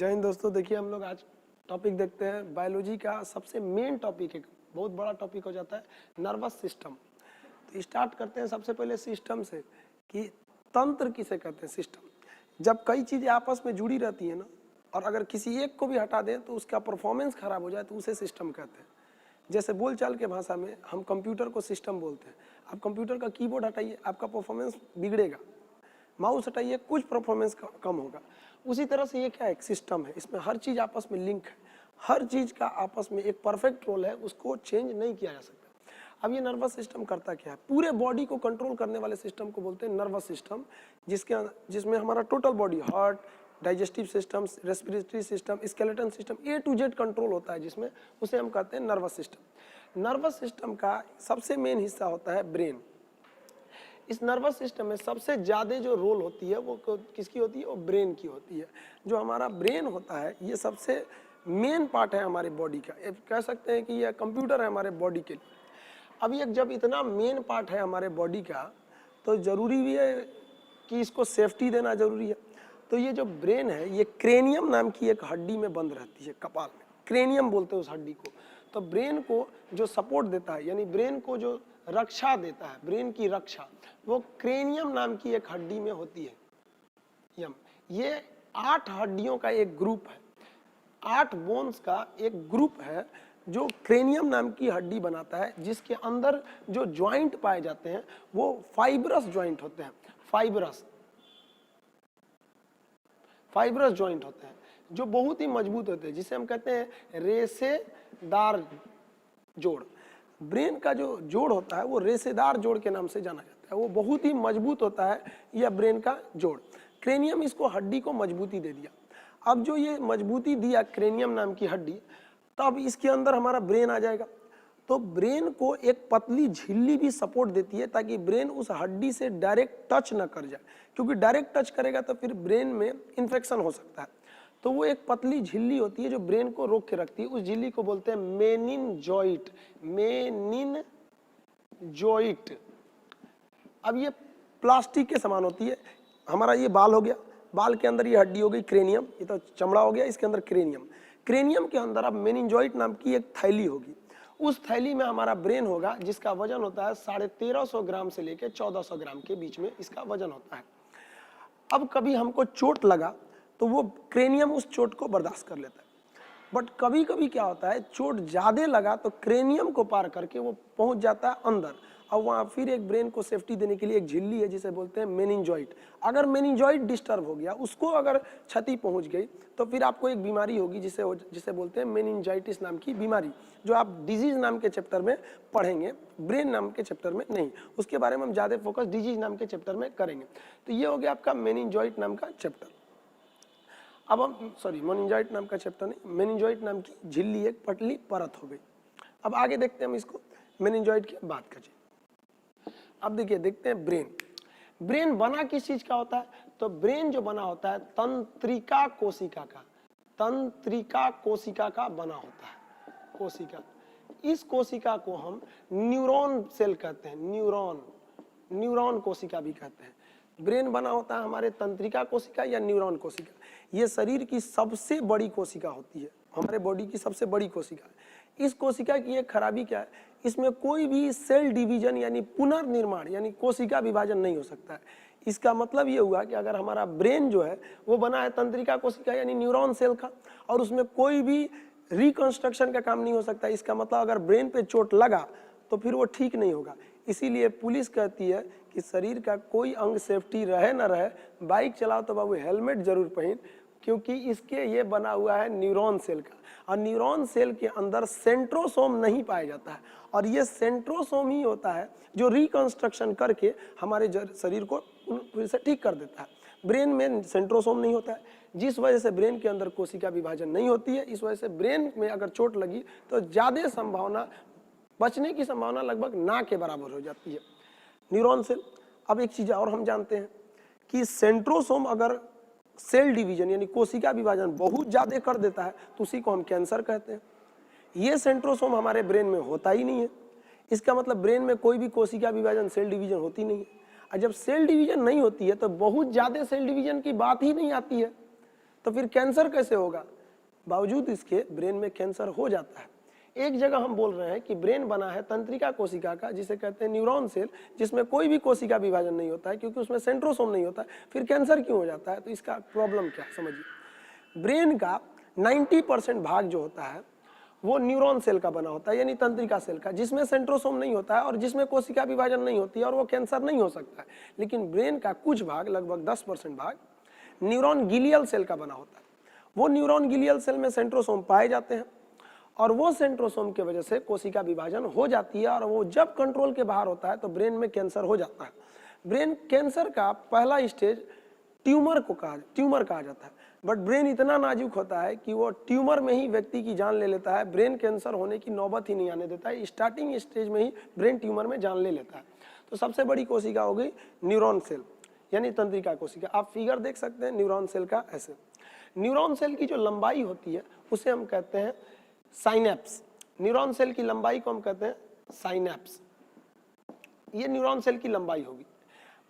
जय हिंद दोस्तों। देखिए हम लोग आज टॉपिक देखते हैं बायोलॉजी का सबसे मेन टॉपिक है, बहुत बड़ा टॉपिक हो जाता है नर्वस सिस्टम। तो स्टार्ट करते हैं सबसे पहले सिस्टम से कि तंत्र किसे कहते हैं। सिस्टम जब कई चीज़ें आपस में जुड़ी रहती है ना, और अगर किसी एक को भी हटा दें तो उसका परफॉर्मेंस खराब हो जाए तो उसे सिस्टम कहते हैं। जैसे बोलचाल के भाषा में हम कंप्यूटर को सिस्टम बोलते हैं। आप कंप्यूटर का कीबोर्ड हटाइए, आपका परफॉर्मेंस बिगड़ेगा। माउस हटाइए, कुछ परफॉर्मेंस कम होगा। उसी तरह से ये क्या है, एक सिस्टम है, इसमें हर चीज़ आपस में लिंक है, हर चीज़ का आपस में एक परफेक्ट रोल है, उसको चेंज नहीं किया जा सकता। अब ये नर्वस सिस्टम करता क्या है, पूरे बॉडी को कंट्रोल करने वाले सिस्टम को बोलते हैं नर्वस सिस्टम, जिसमें हमारा total body, heart, digestive system, respiratory system, skeleton system, A to Z control होता है, जिसमें उसे हम कहते हैं नर्वस सिस्टम। नर्वस सिस्टम का सबसे मेन हिस्सा होता है ब्रेन। इस नर्वस सिस्टम में सबसे ज़्यादा जो रोल होती है वो किसकी होती है, वो ब्रेन की होती है। जो हमारा ब्रेन होता है ये सबसे मेन पार्ट है हमारे बॉडी का। कह सकते हैं कि यह कंप्यूटर है हमारे बॉडी के लिए। अब ये जब इतना मेन पार्ट है हमारे बॉडी का, तो ज़रूरी भी है कि इसको सेफ्टी देना ज़रूरी है। तो ये जो ब्रेन है ये क्रेनियम नाम की एक हड्डी में बंद रहती है, कपाल में, क्रेनियम बोलते हैं उस हड्डी को। तो ब्रेन को जो सपोर्ट देता है, यानी ब्रेन को जो रक्षा देता है, ब्रेन की रक्षा, वो क्रेनियम नाम की एक हड्डी में होती है। ये 8 हड्डियों का एक ग्रुप है, 8 बोन्स का एक ग्रुप है जो क्रेनियम नाम की हड्डी बनाता है, जिसके अंदर जो ज्वाइंट पाए जाते हैं वो फाइब्रस ज्वाइंट होते हैं। फाइब्रस ज्वाइंट होते हैं जो बहुत ही मजबूत होते हैं, जिसे हम कहते हैं रेशेदार जोड़। ब्रेन का जो जोड़ होता है वो रेशेदार जोड़ के नाम से जाना जाता है, वो बहुत ही मजबूत होता है यह ब्रेन का जोड़। क्रेनियम इसको हड्डी को मजबूती दे दिया। अब जो ये मजबूती दिया क्रेनियम नाम की हड्डी, तब इसके अंदर हमारा ब्रेन आ जाएगा। तो ब्रेन को एक पतली झिल्ली भी सपोर्ट देती है ताकि ब्रेन उस हड्डी से डायरेक्ट टच ना कर जाए, क्योंकि डायरेक्ट टच करेगा तो फिर ब्रेन में इन्फेक्शन हो सकता है। तो वो एक पतली झिल्ली होती है जो ब्रेन को रोक के रखती है। उस झिल्ली को बोलते हैं मेनिनजॉइट। मेनिनजॉइट। अब ये प्लास्टिक के समान होती है। हमारा ये बाल हो गया, बाल के अंदर ये हड्डी हो गई क्रेनियम, ये तो चमड़ा हो गया, इसके अंदर क्रेनियम। क्रेनियम के अंदर अब मेनिनजॉइट नाम की एक थैली होगी। उस थैली में हमारा ब्रेन होगा, जिसका वजन होता है 1350 ग्राम से लेकर 1400 ग्राम के बीच में इसका वजन होता है। अब कभी हमको चोट लगा तो वो क्रेनियम उस चोट को बर्दाश्त कर लेता है। बट कभी कभी क्या होता है, चोट ज़्यादा लगा तो क्रेनियम को पार करके वो पहुंच जाता है अंदर। अब वहाँ फिर एक ब्रेन को सेफ्टी देने के लिए एक झिल्ली है जिसे बोलते हैं मेनिनजॉइट। अगर मेनिनजॉइट डिस्टर्ब हो गया, उसको अगर क्षति पहुंच गई, तो फिर आपको एक बीमारी होगी जिसे बोलते हैं मेनिनजाइटिस नाम की बीमारी, जो आप डिजीज नाम के चैप्टर में पढ़ेंगे, ब्रेन नाम के चैप्टर में नहीं। उसके बारे में हम ज़्यादा फोकस डिजीज नाम के चैप्टर में करेंगे। तो ये हो गया आपका मेनिनजॉइट नाम का चैप्टर। अब हम मेनिनजॉइट नाम का चैप्टर नहीं, मेनिनजॉइट नाम की झिल्ली एक पतली परत हो गई। अब आगे देखते हैं हम इसको, मेनिनजॉइट की बात करें। अब देखिए, देखते हैं ब्रेन बना किस चीज का होता है। तो ब्रेन जो बना होता है तंत्रिका कोशिका का, तंत्रिका कोशिका का बना होता है। कोशिका, इस कोशिका को हम न्यूरॉन सेल कहते हैं, न्यूरॉन कोशिका भी कहते हैं। ब्रेन बना होता है हमारे तंत्रिका कोशिका या न्यूरॉन कोशिका। ये शरीर की सबसे बड़ी कोशिका होती है, हमारे बॉडी की सबसे बड़ी कोशिका है। इस कोशिका की एक खराबी क्या है, इसमें कोई भी सेल डिवीजन यानी पुनर्निर्माण यानी कोशिका विभाजन नहीं हो सकता है। इसका मतलब ये हुआ कि अगर हमारा ब्रेन जो है वो बना है तंत्रिका कोशिका यानी न्यूरॉन सेल का, और उसमें कोई भी रिकंस्ट्रक्शन का काम नहीं हो सकता। इसका मतलब अगर ब्रेन पे चोट लगा तो फिर वो ठीक नहीं होगा। इसीलिए पुलिस कहती है कि शरीर का कोई अंग सेफ्टी रहे ना रहे, बाइक चलाओ तो बाबू हेलमेट जरूर पहन, क्योंकि इसके ये बना हुआ है न्यूरॉन सेल का। और न्यूरॉन सेल के अंदर सेंट्रोसोम नहीं पाया जाता है, और ये सेंट्रोसोम ही होता है जो रिकंस्ट्रक्शन करके हमारे शरीर को फिर से ठीक कर देता है। ब्रेन में सेंट्रोसोम नहीं होता है, जिस वजह से ब्रेन के अंदर कोशिका विभाजन नहीं होती है। इस वजह से ब्रेन में अगर चोट लगी तो ज़्यादा संभावना, बचने की संभावना लगभग ना के बराबर हो जाती है। Neuron cell. अब एक चीज़ और हम जानते हैं कि सेंट्रोसोम अगर सेल डिवीजन यानी कोशिका विभाजन बहुत ज़्यादा कर देता है तो उसी को हम कैंसर कहते हैं। ये सेंट्रोसोम हमारे ब्रेन में होता ही नहीं है। इसका मतलब ब्रेन में कोई भी कोशिका विभाजन, सेल डिवीजन होती नहीं है। और जब सेल डिवीजन नहीं होती है तो बहुत ज़्यादा सेल डिवीजन की बात ही नहीं आती है। तो फिर कैंसर कैसे होगा? बावजूद इसके ब्रेन में कैंसर हो जाता है। एक जगह हम बोल रहे हैं कि ब्रेन बना है तंत्रिका कोशिका का, जिसे कहते हैं न्यूरॉन सेल, जिसमें कोई भी कोशिका विभाजन नहीं होता है क्योंकि उसमें सेंट्रोसोम नहीं होता है। फिर कैंसर क्यों हो जाता है? तो इसका प्रॉब्लम क्या है समझिए। ब्रेन का 90% भाग जो होता है वो न्यूरॉन सेल का बना होता है, यानी तंत्रिका सेल का, जिसमें सेंट्रोसोम नहीं होता है और जिसमें कोशिका विभाजन नहीं होती है, और वो कैंसर नहीं हो सकता है। लेकिन ब्रेन का कुछ भाग, लगभग 10% भाग न्यूरॉन गिलियल सेल का बना होता है। वो न्यूरॉन गिलियल सेल में सेंट्रोसोम पाए जाते हैं और वो सेंट्रोसोम की वजह से कोशिका विभाजन हो जाती है, और वो जब कंट्रोल के बाहर होता है तो ब्रेन में कैंसर हो जाता है। ब्रेन कैंसर का पहला स्टेज ट्यूमर कहा जाता है। बट ब्रेन इतना नाजुक होता है कि वो ट्यूमर में ही व्यक्ति की जान ले लेता है, ब्रेन कैंसर होने की नौबत ही नहीं आने देता है। स्टार्टिंग स्टेज में ही ब्रेन ट्यूमर में जान ले लेता है। तो सबसे बड़ी कोशिका हो गई न्यूरॉन सेल, यानी तंत्रिका कोशिका। आप फिगर देख सकते हैं न्यूरॉन सेल का ऐसे। न्यूरॉन सेल की जो लंबाई होती है उसे हम कहते हैं साइनेप्स। न्यूरॉन सेल की लंबाई को हम कहते हैं साइनेप्स। ये न्यूरॉन सेल की लंबाई होगी।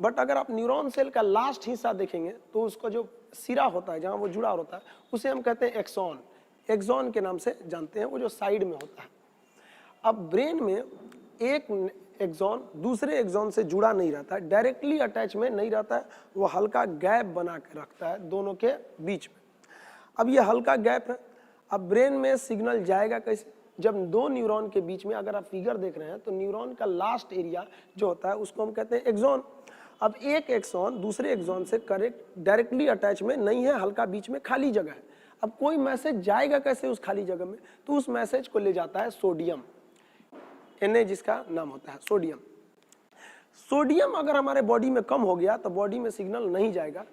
बट अगर आप न्यूरॉन सेल का लास्ट हिस्सा देखेंगे तो उसका जो सिरा होता है, जहां वो जुड़ा होता है, उसे हम कहते हैं एक्सॉन। एक्सॉन के नाम से जानते हैं, वो जो साइड में होता है। अब ब्रेन में एक एक्सॉन दूसरे एक्सॉन से जुड़ा नहीं रहता है, डायरेक्टली अटैच में नहीं रहता है, वो हल्का गैप बना के रखता है दोनों के बीच में। अब ये हल्का गैप है, अब ब्रेन में सिग्नल जाएगा कैसे? जब दो न्यूरॉन के बीच में, अगर आप फिगर देख रहे हैं तो न्यूरॉन का लास्ट एरिया जो होता है उसको हम कहते हैं एक्सॉन। अब एक एक्सॉन दूसरे एक्सॉन से करेक्ट डायरेक्टली अटैच में नहीं है, हल्का बीच में खाली जगह है। अब कोई मैसेज जाएगा कैसे उस खाली जगह में? तो उस मैसेज को ले जाता है सोडियम, Na जिसका नाम होता है सोडियम। सोडियम अगर हमारे बॉडी में कम हो गया तो बॉडी में सिग्नल नहीं जाएगा।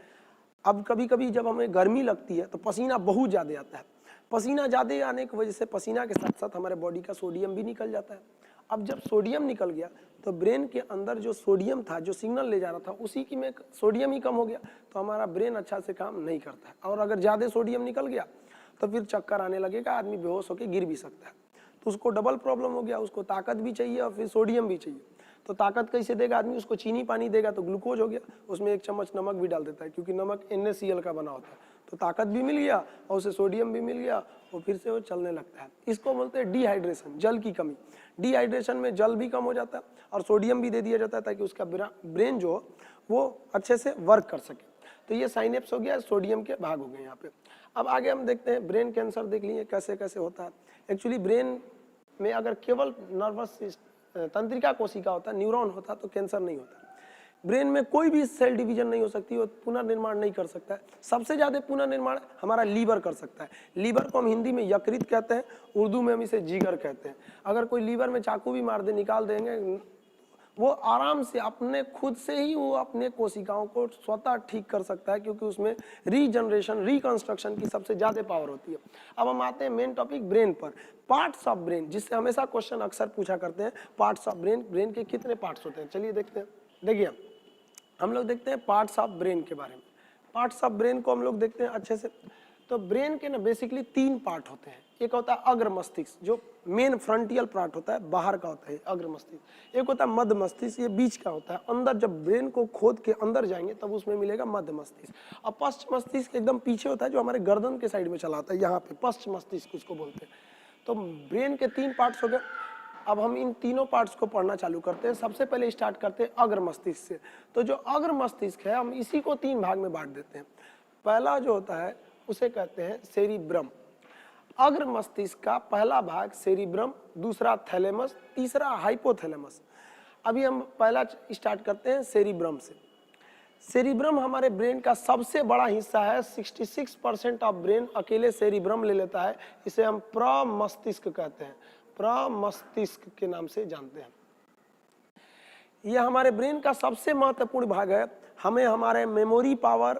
अब कभी कभी जब हमें गर्मी लगती है तो पसीना बहुत ज़्यादा आता है। पसीना ज़्यादा आने की वजह से पसीना के साथ साथ हमारे बॉडी का सोडियम भी निकल जाता है। अब जब सोडियम निकल गया तो ब्रेन के अंदर जो सोडियम था, जो सिग्नल ले जा रहा था, उसी की में सोडियम ही कम हो गया, तो हमारा ब्रेन अच्छा से काम नहीं करता है। और अगर ज़्यादा सोडियम निकल गया तो फिर चक्कर आने लगेगा, आदमी बेहोश होकर गिर भी सकता है। तो उसको डबल प्रॉब्लम हो गया, उसको ताकत भी चाहिए और फिर सोडियम भी चाहिए। तो ताकत कैसे देगा आदमी? उसको चीनी पानी देगा तो ग्लूकोज हो गया, उसमें 1 चम्मच नमक भी डाल देता है क्योंकि नमक NaCl का बना होता है। तो ताकत भी मिल गया और उसे सोडियम भी मिल गया और फिर से वो चलने लगता है। इसको बोलते हैं डिहाइड्रेशन, जल की कमी। डिहाइड्रेशन में जल भी कम हो जाता है और सोडियम भी दे दिया जाता है ताकि उसका ब्रेन जो वो अच्छे से वर्क कर सके। तो ये साइनेप्स हो गया, सोडियम के भाग हो गए यहाँ पे। अब आगे हम देखते हैं ब्रेन कैंसर, देख लिए कैसे कैसे होता है। एक्चुअली ब्रेन में अगर केवल नर्वस तंत्रिका कोशिका होता, न्यूरॉन होता तो कैंसर नहीं होता। ब्रेन में कोई भी सेल डिवीजन नहीं हो सकती, वो पुनर्निर्माण नहीं कर सकता है। सबसे ज़्यादा पुनर्निर्माण हमारा लीवर कर सकता है। लीवर को हम हिंदी में यकृत कहते हैं, उर्दू में हम इसे जिगर कहते हैं। अगर कोई लीवर में चाकू भी मार दे, निकाल देंगे, वो आराम से अपने खुद से ही वो अपने कोशिकाओं को स्वतः ठीक कर सकता है क्योंकि उसमें रीजनरेशन, रिकंस्ट्रक्शन की सबसे ज़्यादा पावर होती है। अब हम आते हैं मेन टॉपिक ब्रेन पर। पार्ट्स ऑफ ब्रेन, जिससे हमेशा क्वेश्चन अक्सर पूछा करते हैं, पार्ट्स ऑफ ब्रेन, ब्रेन के कितने पार्ट्स होते हैं? चलिए देखते हैं। देखिए हम लोग देखते हैं पार्ट्स ऑफ ब्रेन के बारे में। पार्ट्स ऑफ ब्रेन को हम लोग देखते हैं अच्छे से। तो ब्रेन के ना बेसिकली 3 पार्ट होते हैं। एक होता है अग्र मस्तिष्क, जो मेन फ्रंटियल पार्ट होता है, बाहर का होता है अग्र मस्तिष्क। एक होता है मध्य मस्तिष्क, ये बीच का होता है। अंदर जब ब्रेन को खोद के अंदर जाएंगे तब उसमें मिलेगा मध्य मस्तिष्क। और पश्च मस्तिष्क एकदम पीछे होता है, जो हमारे गर्दन के साइड में चला आता है, यहाँ पे पश्च मस्तिष्क उसको बोलते हैं। तो ब्रेन के 3 पार्ट्स हो गए। अब हम इन तीनों पार्ट्स को पढ़ना चालू करते हैं। सबसे पहले स्टार्ट करते हैं अग्र मस्तिष्क से। तो जो अग्र मस्तिष्क है, हम इसी को 3 भाग में बांट देते हैं। पहला जो होता है उसे कहते हैं सेरिब्रम। अग्र मस्तिष्क का पहला भाग सेरिब्रम, दूसरा थैलेमस, तीसरा हाइपोथैलेमस। अभी हम पहला स्टार्ट करते हैं सेरिब्रम से। सेरिब्रम हमारे ब्रेन का सबसे बड़ा हिस्सा है। 66% ऑफ ब्रेन अकेले सेरिब्रम ले लेता है। इसे हम प्रमस्तिष्क कहते हैं, प्रमस्तिष्क के नाम से जानते हैं। यह हमारे ब्रेन का सबसे महत्वपूर्ण भाग है। हमें हमारे मेमोरी पावर,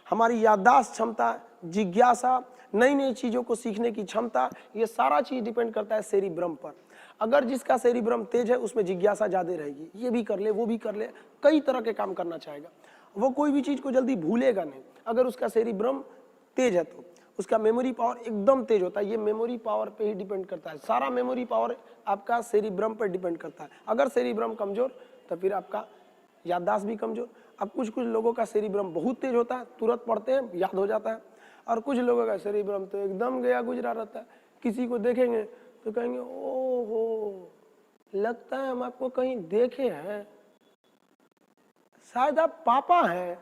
हमारी याददाश्त क्षमता, जिज्ञासा, नई नई चीज़ों को सीखने की क्षमता, ये सारा चीज़ डिपेंड करता है सेरिब्रम पर। अगर जिसका सेरिब्रम तेज है उसमें जिज्ञासा ज़्यादा रहेगी, ये भी कर ले, वो भी कर ले, कई तरह के काम करना चाहेगा। वो कोई भी चीज़ को जल्दी भूलेगा नहीं। अगर उसका सेरिब्रम तेज है तो उसका मेमोरी पावर एकदम तेज होता है। ये मेमोरी पावर पे ही डिपेंड करता है। सारा मेमोरी पावर आपका सेरिब्रम पर डिपेंड करता है। अगर सेरिब्रम कमज़ोर तो फिर आपका याददाश्त भी कमज़ोर। अब कुछ कुछ लोगों का सेरिब्रम बहुत तेज होता है, तुरंत पढ़ते हैं याद हो जाता है। और कुछ लोगों का सेरिब्रम तो एकदम गया गुजरा रहता है। किसी को देखेंगे तो कहेंगे ओहो, लगता है हम आपको कहीं देखे हैं, शायद आप पापा हैं।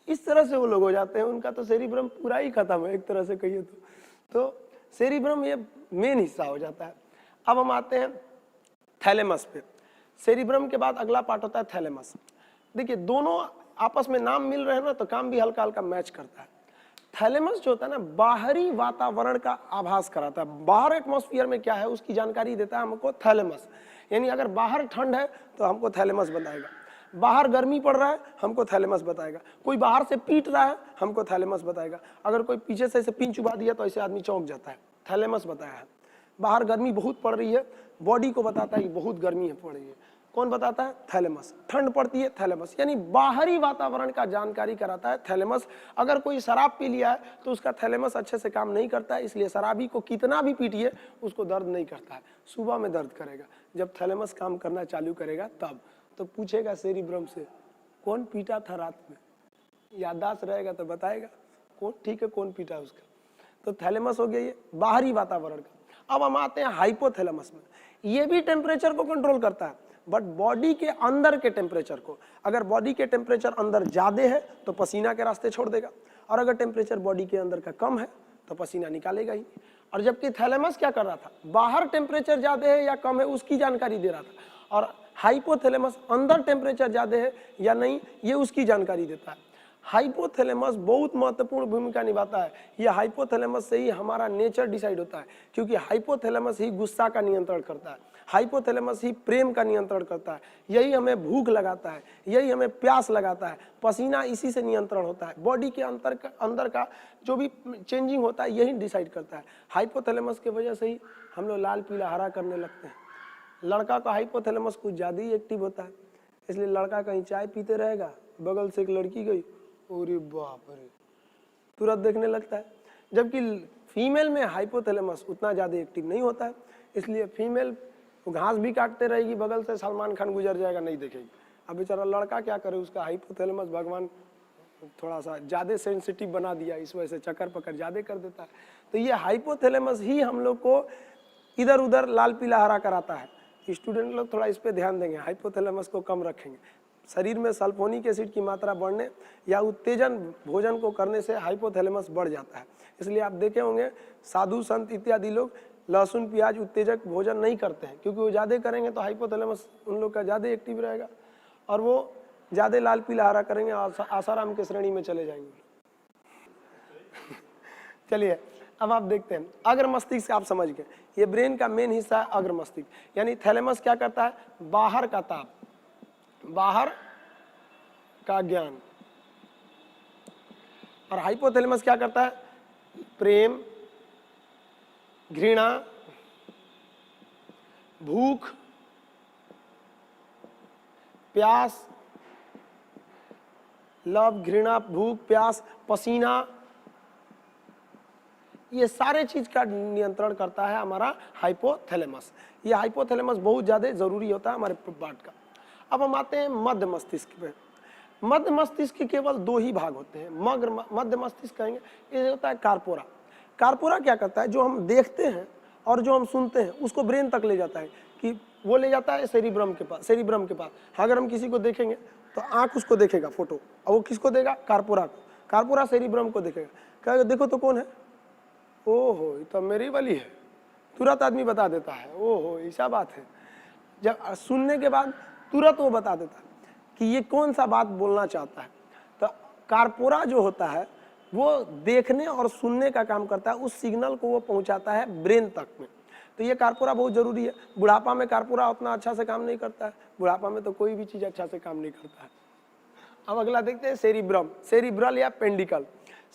इस तरह से वो लोग हो जाते हैं, उनका तो सेरिब्रम पूरा ही खत्म है एक तरह से कहिए तो सेरिब्रम ये मेन हिस्सा हो जाता है। अब हम आते हैं थैलेमस पे। सेरिब्रम के बाद अगला पार्ट होता है थैलेमस। देखिए दोनों आपस में नाम मिल रहे हैं ना, तो काम भी हल्का हल्का मैच करता है। थैलेमस जो होता है ना, बाहरी वातावरण का आभास कराता है, बाहर एटमॉस्फेयर में क्या है उसकी जानकारी देता है हमको थैलेमस। यानी अगर बाहर ठंड है तो हमको थैलेमस बताएगा, बाहर गर्मी पड़ रहा है हमको थैलेमस बताएगा, कोई बाहर से पीट रहा है हमको थैलेमस बताएगा, अगर कोई पीछे से ऐसे पिन चुबा दिया तो ऐसे आदमी चौंक जाता है, थैलेमस बताया है। बाहर गर्मी बहुत पड़ रही है, बॉडी को बताता है कि बहुत गर्मी है पड़ रही है, कौन बताता है? थैलेमस। ठंड पड़ती है, थैलेमस। यानी बाहरी वातावरण का जानकारी कराता है थैलेमस। अगर कोई शराब पी लिया है तो उसका थैलेमस अच्छे से काम नहीं करता है, इसलिए शराबी को कितना भी पीटिए उसको दर्द नहीं करता है, सुबह में दर्द करेगा। जब थैलेमस काम करना चालू करेगा तब तो पूछेगा सेरिब्रम से कौन पीटा था रात में, याददाश्त रहेगा तो बताएगा कौन ठीक है कौन पीटा उसका। तो थैलेमस हो गया ये बाहरी वातावरण का। अब हम आते हैं हाइपोथैलेमस में। ये भी टेम्परेचर को कंट्रोल करता है, बट बॉडी के अंदर के टेम्परेचर को। अगर बॉडी के टेम्परेचर अंदर ज्यादा है तो पसीना के रास्ते छोड़ देगा, और अगर टेम्परेचर बॉडी के अंदर का कम है तो पसीना निकालेगा ही। और जबकि थैलेमस क्या कर रहा था, बाहर टेम्परेचर ज्यादा है या कम है उसकी जानकारी दे रहा था, और हाइपोथैलेमस अंदर टेम्परेचर ज्यादा है या नहीं ये उसकी जानकारी देता है। हाइपोथैलेमस बहुत महत्वपूर्ण भूमिका निभाता है। ये हाइपोथैलेमस से ही हमारा नेचर डिसाइड होता है, क्योंकि हाइपोथैलेमस ही गुस्सा का नियंत्रण करता है, हाइपोथैलेमस ही प्रेम का नियंत्रण करता है, यही हमें भूख लगाता है, यही हमें प्यास लगाता है, पसीना इसी से नियंत्रण होता है, बॉडी के अंदर का जो भी चेंजिंग होता है यही डिसाइड करता है। हाइपोथैलेमस की वजह से ही हम लोग लाल पीला हरा करने लगते हैं। लड़का का हाइपोथैलेमस कुछ ज़्यादा ही एक्टिव होता है, इसलिए लड़का कहीं चाय पीते रहेगा, बगल से एक लड़की गई, अरे बाप रे, तुरंत देखने लगता है। जबकि फीमेल में हाइपोथैलेमस उतना ज़्यादा एक्टिव नहीं होता है, इसलिए फीमेल घास भी काटते रहेगी, बगल से सलमान खान गुजर जाएगा नहीं देखेगी। अब बेचारा लड़का क्या करे, उसका हाइपोथैलेमस भगवान थोड़ा सा ज़्यादा सेंसिटिव बना दिया, इस वजह से चक्कर पकड़ ज़्यादा कर देता है। तो ये हाइपोथैलेमस ही हम लोग को इधर उधर लाल पीला हरा कराता है। स्टूडेंट लोग थोड़ा इस पे ध्यान देंगे, हाइपोथैलेमस को कम रखेंगे। शरीर में सल्फोनिक एसिड की मात्रा बढ़ने या उत्तेजन भोजन को करने से हाइपोथैलेमस बढ़ जाता है। इसलिए आप देखे होंगे साधु संत इत्यादि लोग लहसुन प्याज उत्तेजक भोजन नहीं करते हैं, क्योंकि वो ज़्यादा करेंगे तो हाइपोथैलेमस उन लोग का ज़्यादा एक्टिव रहेगा और वो ज़्यादा लाल पीला हरा करेंगे, आसाराम के श्रेणी में चले जाएंगे। चलिए अब आप देखते हैं अग्र मस्तिष्क। आप समझ गए, ये ब्रेन का मेन हिस्सा है अग्र मस्तिष्क। यानी थैलेमस क्या करता है, बाहर का ताप, बाहर का ज्ञान, और हाइपोथैलेमस क्या करता है, प्रेम, घृणा, भूख, प्यास, लव, घृणा, भूख, प्यास, पसीना, ये सारे चीज का नियंत्रण करता है हमारा हाइपोथैलेमस। ये हाइपोथैलेमस बहुत ज्यादा जरूरी होता है हमारे पार्ट का। अब हम आते हैं मध्य मस्तिष्क पे। मध्य मस्तिष्क के केवल दो ही भाग होते हैं, मध्य मस्तिष्क कहेंगे, ये होता है कार्पोरा। कार्पोरा क्या करता है, जो हम देखते हैं और जो हम सुनते हैं उसको ब्रेन तक ले जाता है, कि वो ले जाता है सेरिब्रम के पास। अगर हम किसी को देखेंगे तो आंख उसको देखेगा फोटो, और वो किसको देगा, कार्पोरा को। कार्पोरा सेरिब्रम को देखेगा, कहेगा देखो तो कौन है, ओहो ये तो मेरी वाली है, तुरंत आदमी बता देता है, ओहो ऐसा बात है। जब सुनने के बाद तुरंत वो बता देता है कि ये कौन सा बात बोलना चाहता है। तो कार्पोरा जो होता है वो देखने और सुनने का काम करता है, उस सिग्नल को वो पहुंचाता है ब्रेन तक में। तो ये कार्पोरा बहुत जरूरी है। बुढ़ापा में कार्पोरा उतना अच्छा से काम नहीं करता है, बुढ़ापा में तो कोई भी चीज अच्छा से काम नहीं करता है। अब अगला देखते हैं सेरिब्रम, सेरिब्रल या पेंडिकल।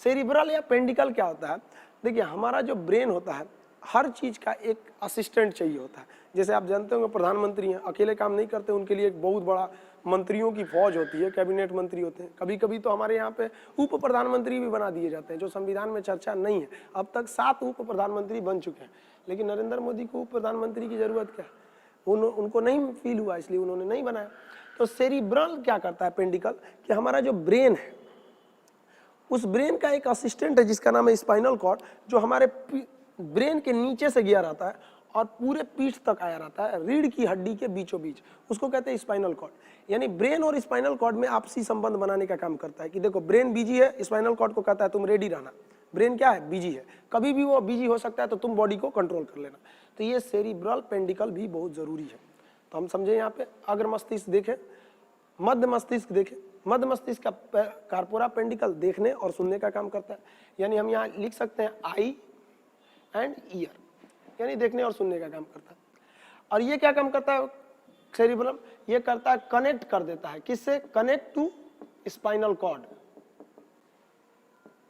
सेरिब्रल या पेंडिकल क्या होता है, देखिए हमारा जो ब्रेन होता है हर चीज का एक असिस्टेंट चाहिए होता है। जैसे आप जानते होंगे प्रधानमंत्री हैं, अकेले काम नहीं करते, उनके लिए एक बहुत बड़ा मंत्रियों की फौज होती है, कैबिनेट मंत्री होते हैं। कभी कभी तो हमारे यहाँ पे उप प्रधानमंत्री भी बना दिए जाते हैं, जो संविधान में चर्चा नहीं है। अब तक 7 उप प्रधानमंत्री बन चुके हैं, लेकिन नरेंद्र मोदी को उप प्रधानमंत्री की जरूरत क्या है, उनको नहीं फील हुआ, इसलिए उन्होंने नहीं बनाया। तो सेरिब्रल क्या करता है पेंडिकल, कि हमारा जो ब्रेन है उस ब्रेन का एक असिस्टेंट है जिसका नाम है स्पाइनल कॉर्ड, जो हमारे ब्रेन के नीचे से गया रहता है और पूरे पीठ तक आया रहता है, रीढ़ की हड्डी के बीचों बीच, उसको कहते हैं स्पाइनल कॉर्ड। यानी ब्रेन और स्पाइनल कॉर्ड में आपसी संबंध बनाने का काम करता है कि देखो ब्रेन बिजी है, स्पाइनल कॉर्ड को कहता है तुम रेडी रहना, ब्रेन क्या है, बिजी है, कभी भी वो बिजी हो सकता है, तो तुम बॉडी को कंट्रोल कर लेना। तो ये सेरिब्रल पेंडिकल भी बहुत जरूरी है। तो हम समझे यहाँ पे अग्र मस्तिष्क देखें, मध्य मस्तिष्क देखें, मध्य मस्तिष्क का कार्पोरा पेंडिकल देखने और सुनने का काम करता है। यानी हम यहाँ लिख सकते हैं आई एंड ईयर, यानी देखने और सुनने का काम करता है। और ये क्या काम करता है सेरिब्रम, ये करता है कनेक्ट कर देता है, किससे, connect to spinal cord,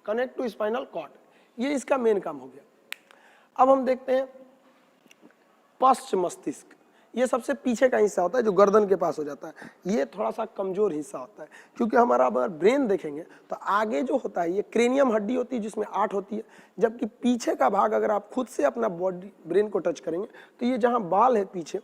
connect to spinal cord, ये इसका मेन काम हो गया। अब हम देखते हैं पश्च मस्तिष्क, ये सबसे पीछे का हिस्सा होता है जो गर्दन के पास हो जाता है। ये थोड़ा सा कमजोर हिस्सा होता है, क्योंकि हमारा अगर ब्रेन देखेंगे तो आगे जो होता है ये क्रेनियम हड्डी होती है जिसमें 8 होती है, जबकि पीछे का भाग अगर आप खुद से अपना बॉडी ब्रेन को टच करेंगे तो ये जहाँ बाल है पीछे,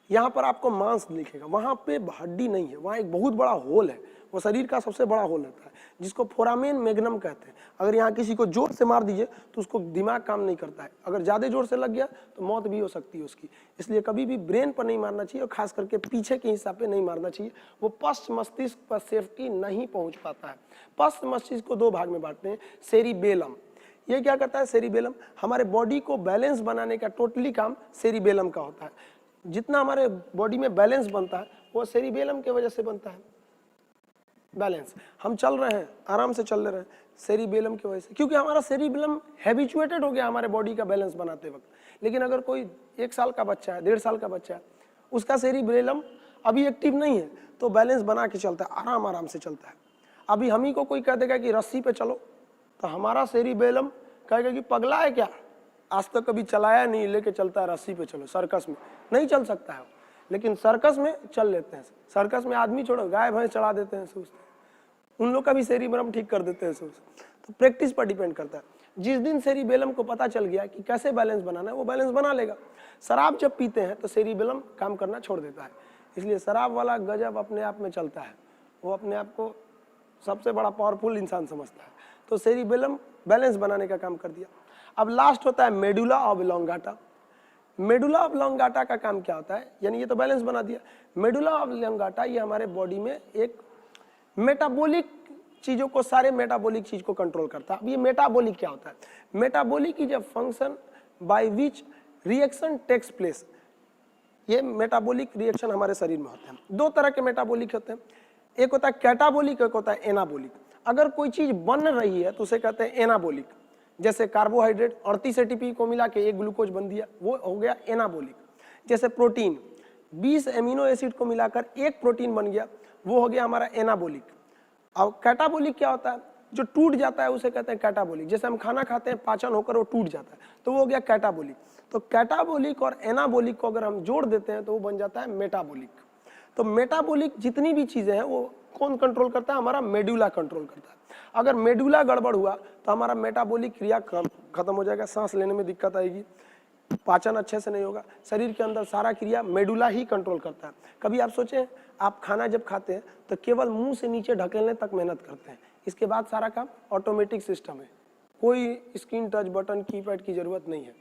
यहाँ पर आपको मांस दिखेगा, वहाँ पे हड्डी नहीं है, वहाँ एक बहुत बड़ा होल है, वो शरीर का सबसे बड़ा होल होता है जिसको फोरामेन मैग्नम कहते हैं। अगर यहाँ किसी को जोर से मार दीजिए तो उसको दिमाग काम नहीं करता है, अगर ज़्यादा जोर से लग गया तो मौत भी हो सकती है उसकी। इसलिए कभी भी ब्रेन पर नहीं मारना चाहिए और खास करके पीछे के हिस्सा पे नहीं मारना चाहिए, वो पश्च मस्तिष्क पर सेफ्टी नहीं पहुँच पाता है। पश्च मस्तिष्क को 2 भाग में बांटते हैं, सेरिबेलम, ये क्या करता है, सेरिबेलम हमारे बॉडी को बैलेंस बनाने का टोटली काम सेरिबेलम का होता है। जितना हमारे बॉडी में बैलेंस बनता है वो सेरिबेलम के वजह से बनता है। बैलेंस, हम चल रहे हैं, आराम से चल रहे हैं, सेरिबेलम की वजह से, क्योंकि हमारा सेरिबेलम हैबिचुएटेड हो गया हमारे बॉडी का बैलेंस बनाते वक्त। लेकिन अगर कोई 1 साल का बच्चा है, 1.5 साल का बच्चा है, उसका सेरिबेलम अभी एक्टिव नहीं है तो बैलेंस बना के चलता है, आराम आराम से चलता है। अभी हम ही को कोई कह देगा कि रस्सी पे चलो तो हमारा सेरिबेलम कहेगा कि पगला है क्या, आज तक कभी चलाया नहीं, लेके चलता है रस्सी पे चलो, सर्कस में नहीं चल सकता है, लेकिन सर्कस में चल लेते हैं। सर्कस में आदमी छोड़ो, गाय भैंस चढ़ा देते हैं सोचते, उन लोग का भी सेरिबेलम ठीक कर देते हैं सोच। तो प्रैक्टिस पर डिपेंड करता है। जिस दिन सेरिबेलम को पता चल गया कि कैसे बैलेंस बनाना है, वो बैलेंस बना लेगा। शराब जब पीते हैं तो सेरिबेलम काम करना छोड़ देता है, इसलिए शराब वाला गजब अपने आप में चलता है, वो अपने आप को सबसे बड़ा पावरफुल इंसान समझता है। तो सेरिबेलम बैलेंस बनाने का काम कर दिया। अब लास्ट होता है मेडुला ऑब्लोंगाटा। मेडुला ऑब्लोंगाटा का काम क्या होता है, यानी ये तो बैलेंस बना दिया। मेडुला ऑब्लोंगाटा ये हमारे बॉडी में एक मेटाबॉलिक चीजों को, सारे मेटाबॉलिक चीज को कंट्रोल करता है। अब ये मेटाबॉलिक क्या होता है, metabolic is a function by which reaction takes place. ये मेटाबॉलिक रिएक्शन हमारे शरीर में होते हैं। 2 तरह के मेटाबॉलिक होते हैं, एक होता है कैटाबॉलिक, एक होता है एनाबॉलिक। अगर कोई चीज बन रही है तो उसे कहते हैं एनाबॉलिक, जैसे कार्बोहाइड्रेट 38 एटीपी को मिला के एक ग्लूकोज बन दिया, वो हो गया एनाबॉलिक। जैसे प्रोटीन 20 एमिनो एसिड को मिलाकर एक प्रोटीन बन गया, वो हो गया हमारा एनाबॉलिक। अब कैटाबॉलिक क्या होता है, जो टूट जाता है उसे कहते हैं कैटाबॉलिक। जैसे हम खाना खाते हैं, पाचन होकर वो टूट जाता है, तो वो हो गया कैटाबॉलिक। तो कैटाबॉलिक और एनाबॉलिक को अगर हम जोड़ देते हैं तो वो बन जाता है मेटाबॉलिक। तो मेटाबॉलिक जितनी भी चीजें हैं वो कौन कंट्रोल करता है, हमारा मेडुला कंट्रोल करता है। अगर मेडुला गड़बड़ हुआ तो हमारा मेटाबॉलिक क्रिया खत्म हो जाएगा, सांस लेने में दिक्कत आएगी, पाचन अच्छे से नहीं होगा, शरीर के अंदर सारा क्रिया मेडुला ही कंट्रोल करता है। कभी आप सोचें, आप खाना जब खाते हैं तो केवल मुंह से नीचे ढकेलने तक मेहनत करते हैं, इसके बाद सारा काम ऑटोमेटिक सिस्टम है, कोई स्क्रीन टच बटन कीपैड की जरूरत नहीं है।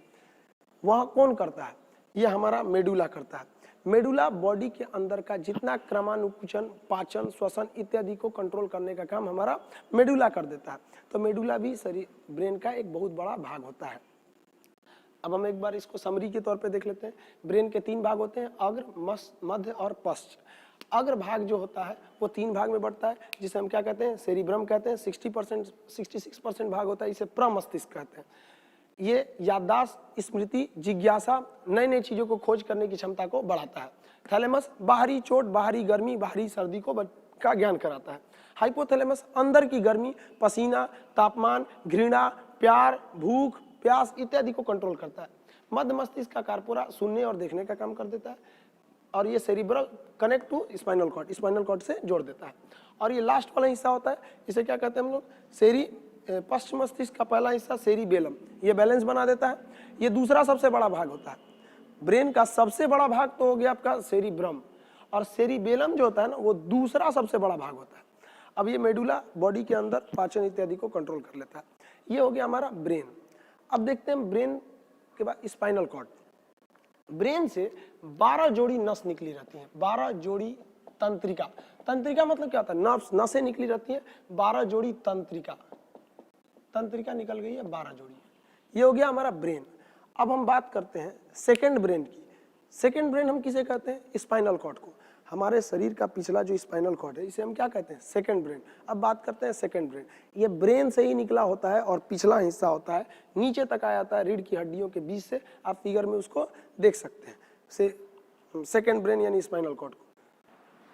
वह कौन करता है, ये हमारा मेडुला करता है। मेडुला बॉडी के अंदर का जितना क्रमानुकुचन, पाचन, श्वसन इत्यादि को कंट्रोल करने का काम हमारा मेडुला कर देता है। तो मेडुला भी शरीर ब्रेन का एक बहुत बड़ा भाग होता है। अब हम एक बार इसको समरी के तौर पे देख लेते हैं। ब्रेन के 3 भाग होते हैं, अग्र, मध्य और पश्च। अग्र भाग जो होता है वो 3 भाग में बढ़ता है, जिसे हम क्या कहते हैं, सेरिब्रम कहते हैं। 66% भाग होता है, इसे प्रमस्तिष्क कहते हैं। ये याददाश्त, स्मृति, जिज्ञासा, नई नई चीजों को खोज करने की क्षमता को बढ़ाता है। थैलेमस बाहरी चोट, बाहरी गर्मी, बाहरी सर्दी का ज्ञान कराता है। हाइपोथैलेमस अंदर की गर्मी, पसीना, तापमान, घृणा, प्यार, भूख, प्यास इत्यादि को कंट्रोल करता है। मध्य मस्तिष्क का कार्पोरा सुनने और देखने का काम कर देता है, और ये cerebral connect to spinal cord, spinal cord से जोड़ देता है। और ये लास्ट वाला हिस्सा होता है, इसे क्या कहते हैं हम लोग, पश्चिम मस्तिष्क का पहला हिस्सा सेरिबेलम, ये बैलेंस बना देता है। ये दूसरा सबसे बड़ा भाग होता है। ब्रेन का सबसे बड़ा भाग तो हो गया आपका सेरिब्रम, और सेरिबेलम जो होता है ना, वो दूसरा सबसे बड़ा भाग होता है। अब ये मेडुला बॉडी के अंदर पाचन इत्यादि को कंट्रोल कर लेता है। ये हो गया हमारा ब्रेन। अब देखते हैं ब्रेन के बाद स्पाइनल कॉर्ड। ब्रेन से 12 जोड़ी नस निकली रहती हैं, 12 जोड़ी तंत्रिका। तंत्रिका मतलब क्या होता है, नस, नसें निकली रहती हैं, 12 जोड़ी तंत्रिका, तंत्रिका निकल गई है 12 जोड़ी। ये हो गया हमारा ब्रेन। अब हम बात करते हैं सेकंड ब्रेन की। सेकंड ब्रेन हम किसे कहते हैं, स्पाइनल कॉर्ड को। हमारे शरीर का पिछला जो स्पाइनल कॉर्ड है इसे हम क्या कहते हैं, सेकंड ब्रेन। अब बात करते हैं सेकंड ब्रेन। ये ब्रेन से ही निकला होता है और पिछला हिस्सा होता है, नीचे तक आ जाता है रीढ़ की हड्डियों के बीच से। आप फिगर में उसको देख सकते हैं, सेकंड ब्रेन यानी स्पाइनल कॉर्ड को।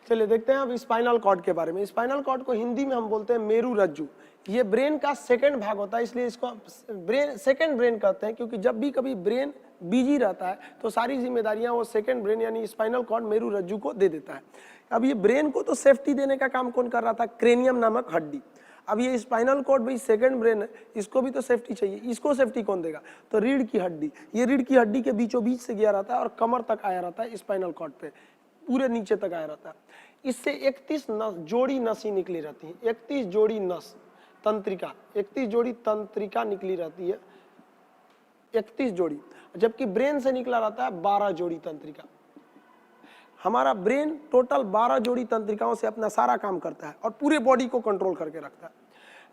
चलिए देखते हैं अब स्पाइनल कॉर्ड के बारे में। स्पाइनल कॉर्ड को हिंदी में हम बोलते हैं मेरू रज्जु। ये ब्रेन का सेकंड भाग होता है, इसलिए इसको ब्रेन सेकंड ब्रेन कहते हैं, क्योंकि जब भी कभी ब्रेन बिजी रहता है तो सारी जिम्मेदारियां वो सेकंड ब्रेन यानी स्पाइनल कॉर्ड मेरू रज्जु को दे देता है। अब ये ब्रेन को तो सेफ्टी देने का काम कौन कर रहा था, क्रेनियम नामक हड्डी। अब ये स्पाइनल कॉर्ड भाई सेकंड ब्रेन है, इसको भी तो सेफ्टी चाहिए, इसको सेफ्टी कौन देगा, तो रीढ़ की हड्डी। ये रीढ़ की हड्डी के बीचों बीच से गया रहता है और कमर तक आया रहता है, स्पाइनल कॉर्ड पे पूरे नीचे तक आया रहता है। इससे 31 नस जोड़ी नसें निकली रहती है, 31 जोड़ी नस तंत्रिका, 31 जोड़ी तंत्रिका निकली रहती है, 31 जोड़ी। जबकि ब्रेन से निकला रहता है 12 जोड़ी तंत्रिका। हमारा ब्रेन टोटल 12 जोड़ी तंत्रिकाओं से अपना सारा काम करता है और पूरे बॉडी को कंट्रोल करके रखता है।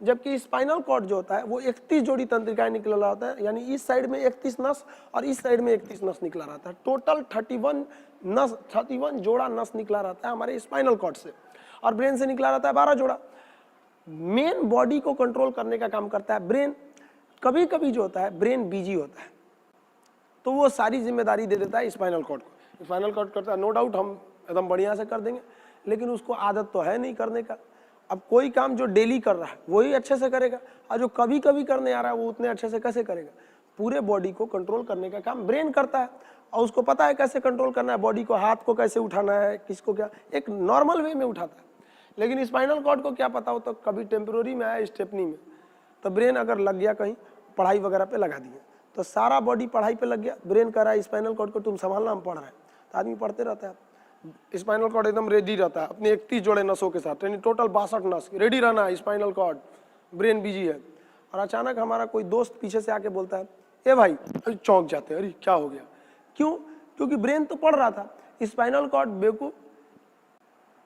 जबकि स्पाइनल कॉर्ड जो होता है वो 31 जोड़ी तंत्रिकाएं निकला रहा होता है, यानी इस साइड में 31 नस और इस साइड में 31 नस निकला रहता है। टोटल 31 जोड़ा नस निकला रहता है हमारे स्पाइनल कॉर्ड से, और ब्रेन से निकला रहता है 12 जोड़ा। मेन बॉडी को कंट्रोल करने का काम करता है ब्रेन। कभी कभी जो होता है ब्रेन बिजी होता है तो वो सारी जिम्मेदारी दे देता है स्पाइनल कॉर्ड को। स्पाइनल कॉर्ड करता है, नो डाउट हम एकदम बढ़िया से कर देंगे, लेकिन उसको आदत तो है नहीं करने का। अब कोई काम जो डेली कर रहा है वही अच्छे से करेगा, और जो कभी कभी करने आ रहा है वो उतने अच्छे से कैसे करेगा। पूरे बॉडी को कंट्रोल करने का काम ब्रेन करता है, और उसको पता है कैसे कंट्रोल करना है बॉडी को, हाथ को कैसे उठाना है, किसको क्या, एक नॉर्मल वे में उठाता है। लेकिन स्पाइनल कॉर्ड को क्या पता हो, तो कभी टेम्पररी में आया, स्टेपनी में, तो ब्रेन अगर लग गया कहीं पढ़ाई वगैरह पे लगा दिया तो सारा बॉडी पढ़ाई पे लग गया। ब्रेन कह रहा है स्पाइनल कॉर्ड को तुम संभालना, हम पढ़ रहे हैं, तो आदमी पढ़ते रहता है। स्पाइनल कॉर्ड एकदम रेडी रहता है अपने 31 जोड़े नसों के साथ, यानी टोटल 62 नस रेडी रहना है। स्पाइनल कॉर्ड, ब्रेन बिजी है, और अचानक हमारा कोई दोस्त पीछे से आके बोलता है, ए भाई, अरे चौंक जाते हैं, अरे क्या हो गया, क्यों, क्योंकि ब्रेन तो पढ़ रहा था। स्पाइनल कॉर्ड बेवकूफ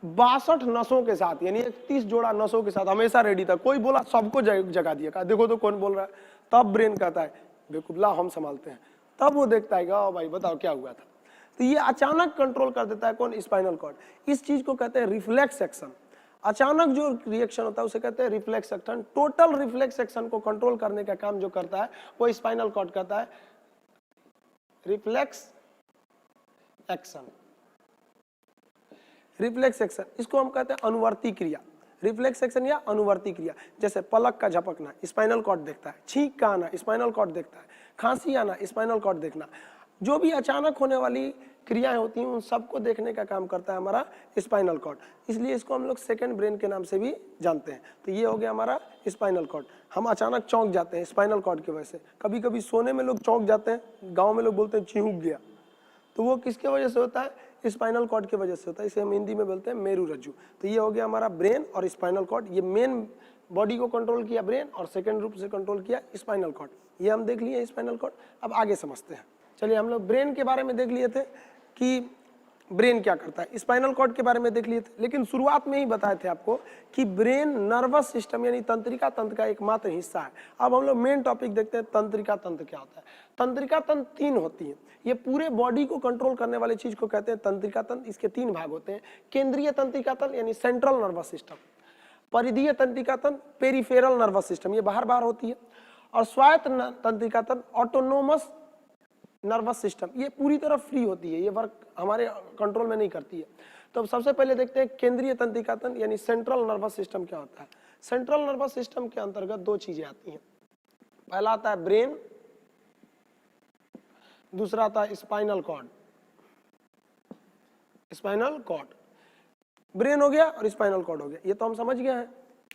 62 नसों के साथ, यानी 31 जोड़ा नसों के साथ हमेशा रेडी था। कोई बोला सबको जगा दिया, कहा देखो तो कौन बोल रहा है। तब ब्रेन कहता है बेवकूफ, ला हम संभालते हैं। तब वो देखता है कि भाई बताओ क्या हुआ था। तो ये अचानक कंट्रोल कर देता है कौन, स्पाइनल कॉर्ड। इस चीज को कहते हैं रिफ्लेक्स एक्शन। अचानक जो रिएक्शन होता है उसे कहते हैं reflex action. Total reflex action को कंट्रोल करने का काम जो करता है वो स्पाइनल कॉर्ड करता है, रिफ्लेक्स एक्शन। रिफ्लेक्स एक्शन, इसको हम कहते हैं अनुवर्ती क्रिया। रिफ्लेक्स एक्शन या अनुवर्ती क्रिया, जैसे पलक का झपकना स्पाइनल कॉर्ड देखता है, छींक का आना स्पाइनल कॉर्ड देखता है, खांसी आना स्पाइनल कॉर्ड देखना। जो भी अचानक होने वाली क्रियाएं होती हैं उन सबको देखने का काम करता है हमारा स्पाइनल कॉर्ड। इसलिए इसको हम लोग सेकंड ब्रेन के नाम से भी जानते हैं। तो ये हो गया हमारा स्पाइनल कॉर्ड। हम अचानक चौंक जाते हैं स्पाइनल कॉर्ड की वजह से। कभी कभी सोने में लोग चौंक जाते हैं, गाँव में लोग बोलते हैं चिहुक गया, तो वो किसके वजह से होता है, स्पाइनल कॉर्ड की वजह से होता है। इसे हम हिंदी में बोलते हैं मेरू रज्जु। तो ये हो गया हमारा ब्रेन और स्पाइनल कॉर्ड। ये मेन बॉडी को कंट्रोल किया ब्रेन, और सेकंड रूप से कंट्रोल किया स्पाइनल कॉर्ड। ये हम देख लिए स्पाइनल कॉर्ड। अब आगे समझते हैं। चलिए, हम लोग ब्रेन के बारे में देख लिए थे कि ब्रेन क्या करता है, स्पाइनल कॉर्ड के बारे में देख लिए थे, लेकिन शुरुआत में ही बताए थे आपको कि ब्रेन नर्वस सिस्टम यानी तंत्रिका तंत्र का एकमात्र हिस्सा है। अब हम लोग मेन टॉपिक देखते हैं, तंत्रिका तंत्र क्या होता है। तंत्रिका तंत्र 3 होती है, ये पूरे बॉडी को कंट्रोल करने वाली चीज को कहते हैं तंत्रिका तंत्र। इसके 3 भाग होते हैं, केंद्रीय तंत्रिका तंत्र यानी सेंट्रल नर्वस सिस्टम, परिधीय तंत्रिका तंत्र पेरिफेरल नर्वस सिस्टम, ये बाहर बाहर होती है, और स्वायत्त तंत्रिका तंत्र ऑटोनोमस नर्वस सिस्टम, ये पूरी तरह फ्री होती है, ये वर्क हमारे कंट्रोल में नहीं करती है। तो सबसे पहले देखते हैं केंद्रीय तंत्रिका तंत्र यानी सेंट्रल नर्वस सिस्टम क्या होता है। सेंट्रल नर्वस सिस्टम के अंतर्गत 2 चीजें आती हैं। पहला आता है ब्रेन, दूसरा आता है spinal cord. Spinal cord, brain हो गया और स्पाइनल कॉर्ड हो गया, ये तो हम समझ गए हैं,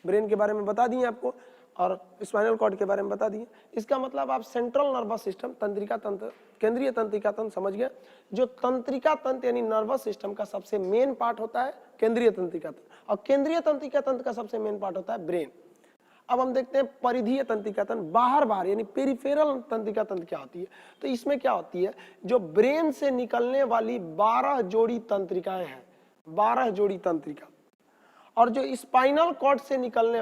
ब्रेन के बारे में बता दिए आपको। और स्पाइनल कॉर्ड के बारे में बता दिए। इसका मतलब आप सेंट्रल नर्वस सिस्टम, तंत्रिका तंत्र, केंद्रीय तंत्रिका तंत्र समझ गए। जो तंत्रिका तंत्र यानी नर्वस सिस्टम का सबसे मेन पार्ट होता है केंद्रीय तंत्रिका तंत्र, और केंद्रीय तंत्रिका तंत्र का सबसे मेन पार्ट होता है ब्रेन। अब हम देखते हैं परिधीय तंत्रिका तंत्र, बाहर यानी पेरिफेरल तंत्रिका तंत्र क्या होती है। तो इसमें क्या होती है, जो ब्रेन से निकलने वाली 12 जोड़ी तंत्रिकाएं हैं, 12 जोड़ी तंत्रिका, और जो स्पाइनल कॉर्ड से निकलने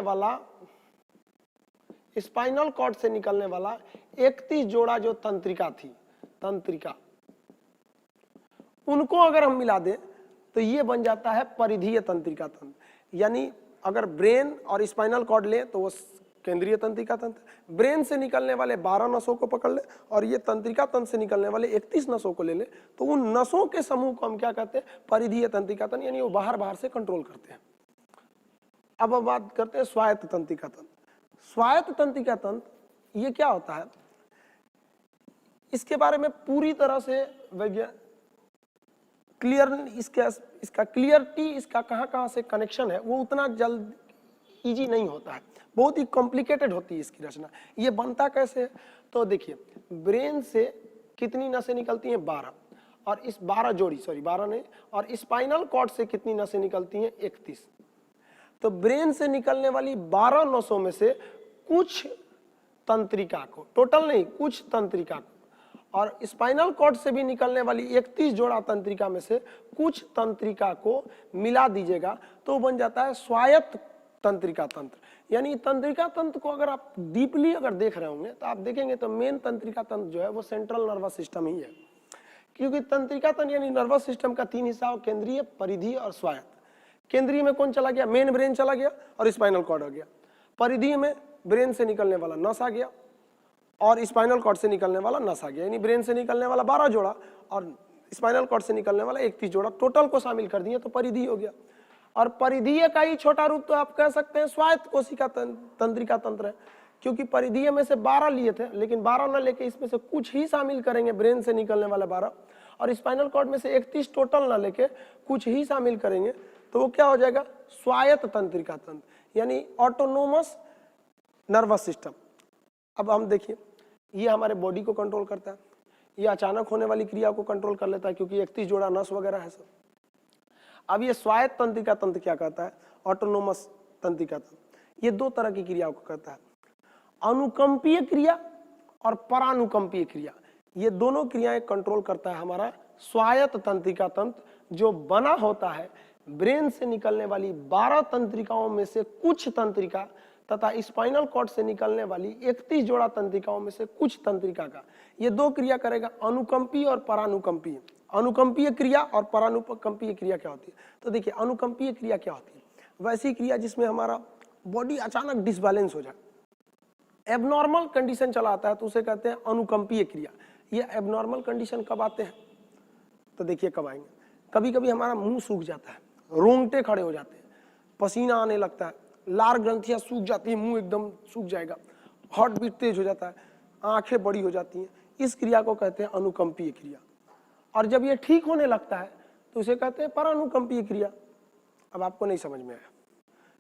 वाला 31 जोड़ा जो तंत्रिका थी, तंत्रिका, उनको अगर हम मिला दें तो ये बन जाता है परिधीय तंत्रिका तंत्र। यानी अगर ब्रेन और स्पाइनल कॉर्ड लें तो वो केंद्रीय तंत्रिका तंत्र, ब्रेन से निकलने वाले 12 नसों को पकड़ ले और ये तंत्रिका तंत्र से निकलने वाले 31 नसों को ले ले, तो उन नसों के समूह को हम क्या कहते हैं, परिधीय तंत्रिका तंत्र, यानी वो बाहर से कंट्रोल करते हैं। अब हम बात करते हैं स्वायत्त तंत्रिका तंत्र। स्वायत्त तंत्रिका तंत्र ये क्या होता है, इसके बारे में पूरी तरह से इसका क्लियरिटी, इसका कहां से कनेक्शन है, वो उतना जल्द इजी नहीं होता है, बहुत ही कॉम्प्लिकेटेड होती है इसकी रचना। ये बनता कैसे है, तो देखिए ब्रेन से कितनी नसें निकलती हैं, 12, और इस 12 जोड़ी, सॉरी 12 नहीं, और स्पाइनल कॉर्ड से कितनी नसें निकलती हैं, 31। तो ब्रेन से निकलने वाली 12 नसों में से कुछ तंत्रिका को, टोटल नहीं, कुछ तंत्रिका को, और स्पाइनल कॉर्ड से भी निकलने वाली 31 जोड़ा तंत्रिका में से कुछ तंत्रिका को मिला दीजिएगा तो बन जाता है स्वायत्त तंत्रिका तंत्र। यानी तंत्रिका तंत्र को अगर आप डीपली अगर देख रहे होंगे तो आप देखेंगे तो मेन तंत्रिका तंत्र जो है वो सेंट्रल नर्वस सिस्टम ही है, क्योंकि तंत्रिका तंत्र यानी नर्वस सिस्टम का 3 हिस्सा, केंद्रीय, परिधीय और स्वायत्त। केंद्रीय में कौन चला गया, मेन ब्रेन चला गया और स्पाइनल कॉर्ड आ गया। परिधीय में ब्रेन से निकलने वाला नस आ गया और स्पाइनल कॉर्ड से निकलने वाला नस आ गया, यानी ब्रेन से निकलने वाला 12 जोड़ा और स्पाइनल कॉर्ड से निकलने वाला 31 जोड़ा, टोटल को शामिल कर दिए तो परिधीय हो गया। और परिधीय का ही छोटा रूप तो आप कह सकते हैं स्वायत्त कोशिका तंत्रिका तंत्र है, क्योंकि परिधीय में से 12 लिए थे, लेकिन 12 न लेके इसमें से कुछ ही शामिल करेंगे, ब्रेन से निकलने वाला 12, और स्पाइनल कॉर्ड में से 31 टोटल न लेके कुछ ही शामिल करेंगे, तो वो क्या हो जाएगा, स्वायत्त तंत्रिका तंत्र, यानी ऑटोनोमस नर्वस सिस्टम। अब हम देखिए, ये हमारे बॉडी को कंट्रोल करता है, ये अचानक होने वाली क्रिया को कंट्रोल कर लेता है क्योंकि 31 जोड़ा नस वगैरह है सब। अब ये स्वायत्त तंत्रिका तंत्र क्या करता है, ऑटोनोमस तंत्रिका तंत्र, ये 2 तरह की क्रियाओं को करता है, अनुकंपीय क्रिया और परानुकंपीय क्रिया। ये दोनों क्रियाएं कंट्रोल करता है हमारा स्वायत्त तंत्रिका तंत्र, जो बना होता है ब्रेन से निकलने वाली 12 तंत्रिकाओं में से कुछ तंत्रिका तथा स्पाइनल कॉर्ड से निकलने वाली 31 जोड़ा तंत्रिकाओं में से कुछ तंत्रिका का। ये 2 क्रिया करेगा, अनुकंपीय और परानुकंपीय। अनुकंपीय क्रिया और परानुकंपीय क्रिया क्या होती है, तो देखिए अनुकंपीय क्रिया क्या होती है, वैसी क्रिया जिसमें हमारा बॉडी अचानक डिसबैलेंस हो जाए, एबनॉर्मल कंडीशन चला आता है, तो उसे कहते हैं अनुकंपीय क्रिया। ये एबनॉर्मल कंडीशन कब आते हैं, तो देखिए कब आएंगे, कभी कभी हमारा मुंह सूख जाता है, रोंगटे खड़े हो जाते हैं, पसीना आने लगता है, लार ग्रंथियां सूख जाती है, मुंह एकदम सूख जाएगा, हार्ट बीट तेज हो जाता है, आंखें बड़ी हो जाती हैं, इस क्रिया को कहते हैं अनुकंपीय क्रिया। और जब ये ठीक होने लगता है तो उसे कहते हैं परानुकंपीय क्रिया। अब आपको नहीं समझ में आया,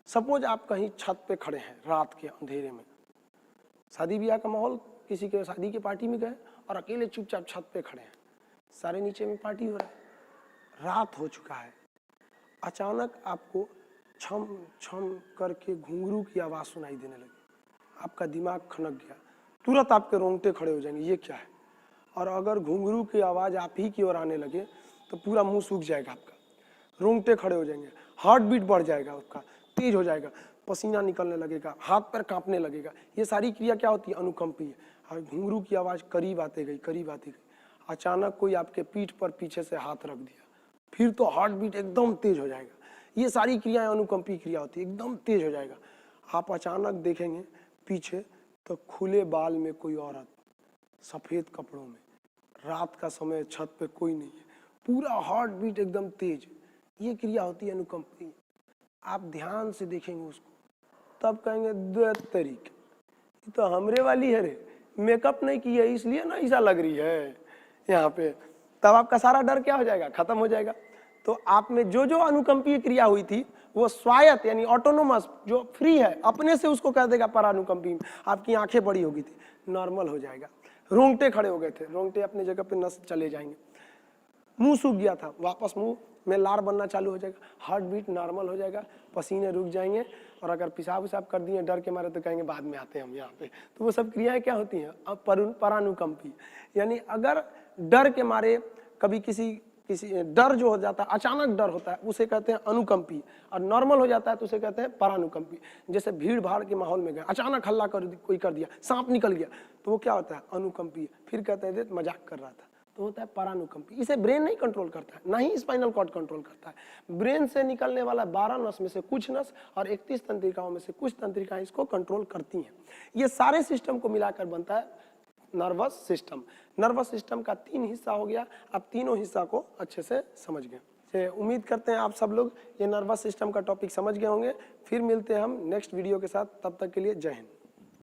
सपोज आप कहीं छत पे खड़े हैं रात के अंधेरे में, शादी ब्याह का माहौल, किसी के शादी की पार्टी में गए और अकेले चुपचाप छत पे खड़े हैं, सारे नीचे में पार्टी हो रहा है, रात हो चुका है, अचानक आपको छम छम करके घुंघरू की आवाज सुनाई देने लगी, आपका दिमाग खनक गया, तुरंत आपके रोंगटे खड़े हो जाएंगे, ये क्या है। और अगर घुंघरू की आवाज आप ही की ओर आने लगे तो पूरा मुंह सूख जाएगा आपका, रोंगटे खड़े हो जाएंगे, हार्ट बीट बढ़ जाएगा, आपका तेज हो जाएगा, पसीना निकलने लगेगा, हाथ पैर कांपने लगेगा। ये सारी क्रिया क्या होती है, अनुकंपीय। और घुंघरू की आवाज करीब आते गई, करीब आती गई, अचानक कोई आपके पीठ पर पीछे से हाथ रख दिया, फिर तो हार्ट बीट एकदम तेज हो जाएगा। ये सारी क्रियाएं अनुकंपीय क्रिया होती है, एकदम तेज हो जाएगा। आप अचानक देखेंगे पीछे तो खुले बाल में कोई औरत, सफेद कपड़ों में, रात का समय, छत पे कोई नहीं है, पूरा हार्ट बीट एकदम तेज। ये क्रिया होती है अनुकंपीय। आप ध्यान से देखेंगे उसको तब कहेंगे दो तरीके, ये तो हमरे वाली है रे, मेकअप नहीं की है इसलिए ना ऐसा लग रही है यहाँ पे। तब आपका सारा डर क्या हो जाएगा, खत्म हो जाएगा। तो आप में जो जो अनुकंपीय क्रिया हुई थी वो स्वायत्त यानी ऑटोनोमस जो फ्री है अपने से उसको कह देगा परानुकंपी। आपकी आंखें बड़ी होगी थी, नॉर्मल हो जाएगा। रोंगटे खड़े हो गए थे, रोंगटे अपनी जगह पे नस चले जाएंगे। मुंह सूख गया था, वापस मुंह में लार बनना चालू हो जाएगा। हार्ट बीट नॉर्मल हो जाएगा, पसीने रुक जाएंगे। और अगर पेशाब उसाब कर दिए डर के मारे तो कहेंगे बाद में आते हैं हम यहाँ पे। तो वो सब क्रियाएं क्या होती हैं? अब परानुकंपी यानी अगर डर के मारे कभी किसी डर जो हो जाता है, अचानक डर होता है, उसे कहते हैं अनुकंपी। और नॉर्मल हो जाता है तो उसे कहते हैं परानुकंपी। जैसे भीड़ भाड़ के माहौल में गए, अचानक हल्ला कोई कर दिया, सांप निकल गया, तो वो क्या होता है? अनुकंपी। फिर कहते हैं मजाक कर रहा था, तो होता है परानुकंपी। इसे ब्रेन नहीं कंट्रोल करता है, ना ही स्पाइनल कॉर्ड कंट्रोल करता है। ब्रेन से निकलने वाला 12 नस में से कुछ नस और 31 तंत्रिकाओं में से कुछ तंत्रिकाएं इसको कंट्रोल करती हैं। ये सारे सिस्टम को मिलाकर बनता है नर्वस सिस्टम। नर्वस सिस्टम का 3 हिस्सा हो गया। आप तीनों हिस्सा को अच्छे से समझ गए। उम्मीद करते हैं आप सब लोग ये नर्वस सिस्टम का टॉपिक समझ गए होंगे। फिर मिलते हैं हम नेक्स्ट वीडियो के साथ, तब तक के लिए जय हिंद।